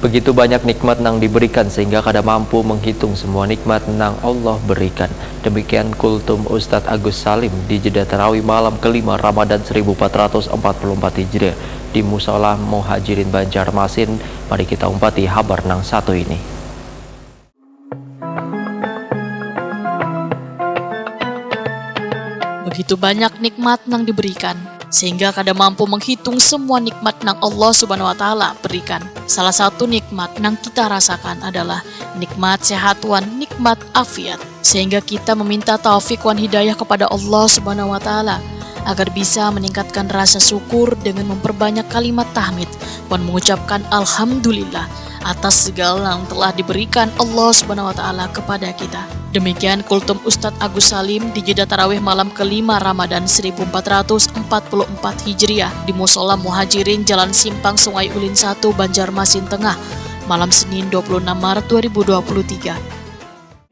Begitu banyak nikmat nang diberikan sehingga kada mampu menghitung semua nikmat nang Allah berikan. Demikian kultum Ustadz Agus Salim di jeda tarawih malam kelima Ramadan 1444 Hijriah di Musola Muhajirin Banjarmasin. Mari kita umpati habar nang satu ini. Begitu banyak nikmat nang diberikan sehingga kada mampu menghitung semua nikmat nang Allah Subhanahu wa taala berikan. Salah satu nikmat nang kita rasakan adalah nikmat sehat wan, nikmat afiat. Sehingga kita meminta taufik wan hidayah kepada Allah Subhanahu wa taala agar bisa meningkatkan rasa syukur dengan memperbanyak kalimat tahmid wan mengucapkan alhamdulillah atas segala yang telah diberikan Allah Subhanahu wa taala kepada kita. Demikian kultum Ustadz Agus Salim di jeda tarawih malam kelima Ramadan 1444 Hijriah di Musola Muhajirin Jalan Simpang Sungai Ulin 1 Banjarmasin Tengah malam Senin 26 Maret 2023.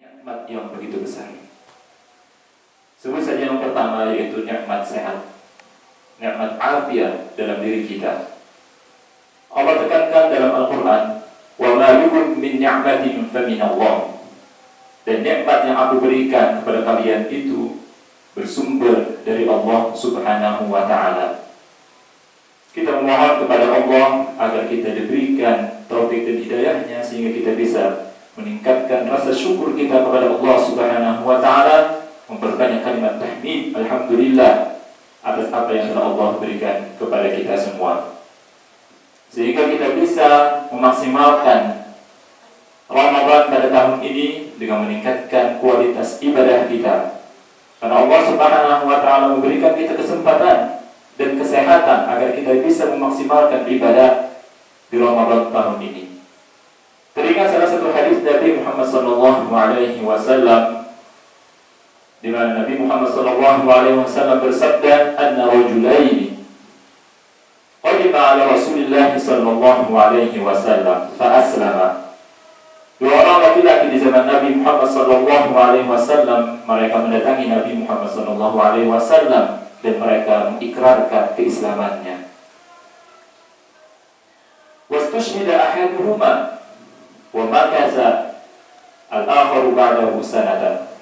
Nikmat yang begitu besar. Sebut saja yang pertama yaitu nikmat sehat, nikmat afiat dalam diri kita. Allah tekankan dalam Al-Quran, wa ma bikum min ni'matin famin Allah. Dan nikmat yang aku berikan kepada kalian itu bersumber dari Allah Subhanahu wa ta'ala. Kita memohon kepada Allah agar kita diberikan taufik dan hidayahnya sehingga kita bisa meningkatkan rasa syukur kita kepada Allah Subhanahu wa ta'ala, memperbanyak kalimat tahmid alhamdulillah atas apa yang telah Allah berikan kepada kita semua, sehingga kita bisa memaksimalkan Ramadan pada tahun ini dengan meningkatkan kualitas ibadah kita. Karena Allah Subhanahu wa ta'ala memberikan kita kesempatan dan kesehatan agar kita bisa memaksimalkan ibadah di Ramadan tahun ini. Teringat salah satu hadis Nabi Muhammad SAW, di mana Nabi Muhammad SAW bersabda, "Anna rajulaini qadima ala Rasulillah sallallahu alaihi wasallam fa aslama." Dua orang laki-laki di zaman Nabi Muhammad SAW, mereka mendatangi Nabi Muhammad SAW dan mereka mengikrarkan keislamannya. Wastushhida ahaduhuma wa makatha al-akharu ba'dahu sanatan.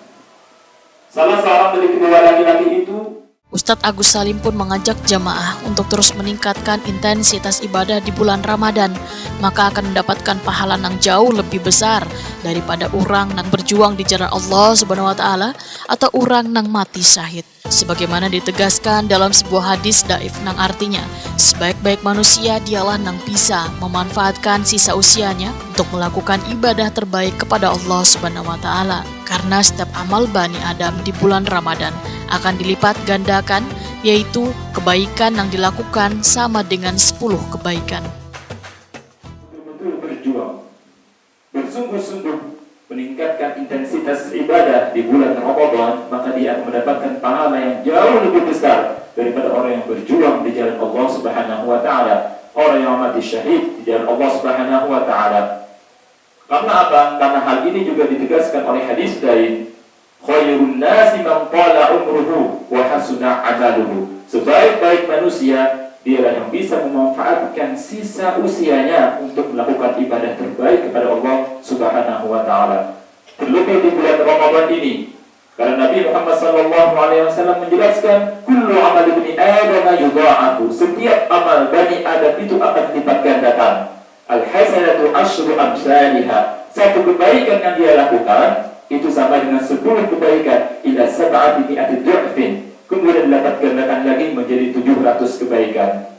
Salah seorang dari kedua laki-laki itu, Ustadz Agus Salim pun mengajak jamaah untuk terus meningkatkan intensitas ibadah di bulan Ramadan, maka akan mendapatkan pahala yang jauh lebih besar daripada orang yang berjuang di jalan Allah Subhanahu wa taala atau orang yang mati syahid. Sebagaimana ditegaskan dalam sebuah hadis dhaif nang artinya, sebaik-baik manusia dialah yang bisa memanfaatkan sisa usianya untuk melakukan ibadah terbaik kepada Allah Subhanahu wa taala. Karena setiap amal Bani Adam di bulan Ramadan akan dilipat gandakan, yaitu kebaikan yang dilakukan sama dengan 10 kebaikan. betul-betul berjuang, bersungguh-sungguh meningkatkan intensitas ibadah di bulan Ramadan, maka dia akan mendapatkan pahala yang jauh lebih besar daripada orang yang berjuang di jalan Allah Subhanahu wa ta'ala, orang yang mati syahid di jalan Allah Subhanahu wa ta'ala. Karena apa? Karena hal ini juga ditegaskan oleh hadis lain, khairun nasi man qala umruhu wa hasuna amaluhu. Sebaik-baik manusia dialah yang bisa memanfaatkan sisa usianya untuk melakukan ibadah terbaik kepada Allah Subhanahu wa ta'ala. Terlebih di bulan Ramadan ini, karena Nabi Muhammad SAW menjelaskan, kullu amal ibni Adam yudha'afu. Setiap amal Bani Adam itu akan dilipat gandakan. Al-hasanatu asyru amsalihah. Satu kebaikan yang dia lakukan itu sama dengan 10 kebaikan, ila sab'ati mi'ati du'fin. Kemudian dapat gandakan lagi menjadi 700 kebaikan.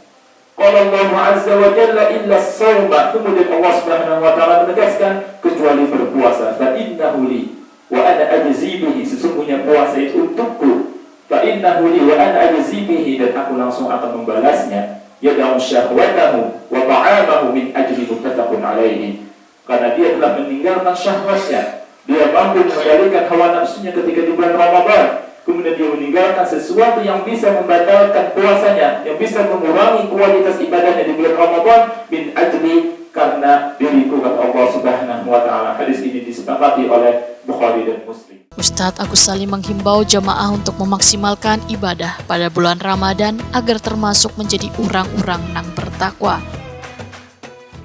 Qala Allah azza wa jalla illa as-sawma. Kemudian Allah Subhanahu wa ta'ala menegaskan, kecuali berpuasa, fa innahu li wa ana ajzi bihi. Sesungguhnya puasa itu untukku, fa innahu li wa ana ajzi bihi, dan aku langsung akan membalasnya. Yada'u syahwatahu wa ta'amahu min ajli muttafaqun alaihi. Karena dia telah meninggalkan syahwatnya, dia mampu mengendalikan hawa nafsunya ketika di bulan Ramadan. Kemudian dia meninggalkan sesuatu yang bisa membatalkan puasanya, yang bisa mengurangi kualitas ibadahnya di bulan Ramadan, min ajli, karena diriku, kata Allah Subhanahu wa ta'ala. Hadis ini disepakati oleh Bukhari dan Muslim. Ustadz Agus Salim menghimbau jamaah untuk memaksimalkan ibadah pada bulan Ramadan agar termasuk menjadi orang-orang yang bertakwa.